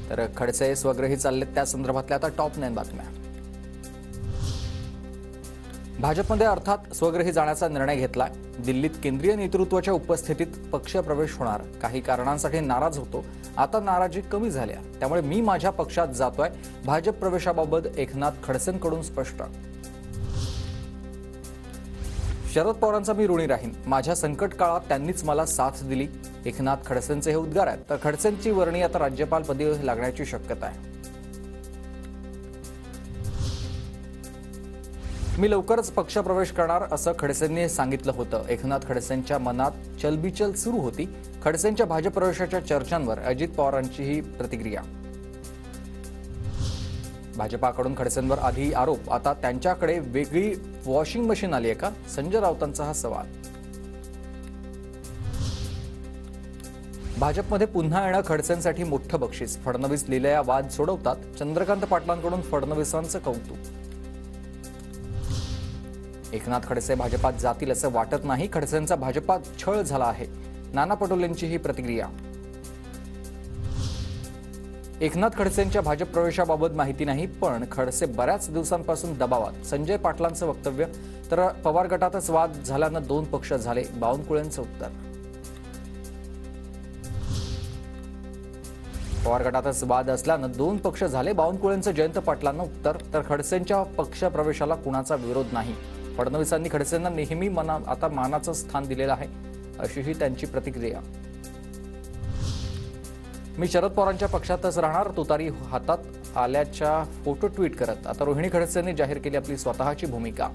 तर खडसे स्वगृही चाललेत त्या संदर्भातल्या आता टॉप 9 बातम्या। भाजपमध्ये अर्थात स्वगृही जाण्याचा निर्णय घेतलाय। दिल्लीत केंद्रीय नेतृत्वाच्या उपस्थितीत पक्षप्रवेश होणार। काही कारणांसाठी नाराज होतो, आता नाराजी कमी झाल्या, त्यामुळे मी माझ्या पक्षात जातोय। भाजप प्रवेशाबाबत एकनाथ खडसेंकडून स्पष्ट। शरद पवारांचा मी ऋणी राहीन, माझ्या संकट काळात त्यांनीच मला साथ दिली। एकनाथ खडसेंचे हे उद्गार आहेत। तर खडसेंची वर्णी आता राज्यपालपदी लागण्याची शक्यता आहे। मी लवकरच पक्षप्रवेश करणार असं खडसेंनी सांगितलं होतं। एकनाथ खडसेंच्या मनात चलबिचल सुरू होती। खडसेंच्या भाजप प्रवेशाच्या चर्चांवर अजित पवारांची ही प्रतिक्रिया। भाजपाकडून खडसेंवर आधी आरोप, आता त्यांच्याकडे वेगळी वॉशिंग मशीन आली आहे का? संजय राऊतांचा हा सवाल। भाजपमध्ये पुन्हा येणं खडसेंसाठी मोठं बक्षीस। फडणवीस लीलया वाद सोडवतात। चंद्रकांत पाटलांकडून फडणवीसांचं कौतुक। एकनाथ खडसे भाजपात जातील असं वाटत नाही। खडसेंचा भाजपात छळ झाला आहे। नाना पटोलेंची ही प्रतिक्रिया। एकनाथ खडसेंच्या भाजप प्रवेशाबाबत माहिती नाही, पण खडसे बऱ्याच दिवसांपासून दबावात। संजय पाटलांचं वक्तव्य। तर पवार गटातच वाद झाल्यानं 2 पक्ष झाले, बावनकुळेंचं उत्तर। पवार गटातच वाद असल्यानं 2 पक्ष झाले, बावनकुळेंचं जयंत पाटलांना उत्तर। तर खडसेंच्या पक्षप्रवेशाला कुणाचा विरोध नाही। फडणवीसांनी खडसेंना नेहमी आता मानाचं स्थान दिलेलं आहे, अशीही त्यांची प्रतिक्रिया। मी शरद पवारांच्या पक्षातच राहणार, तुतारी हातात आल्याच्या फोटो ट्विट करत आता रोहिणी खडसेंनी जाहीर केली आपली स्वतःची भूमिका।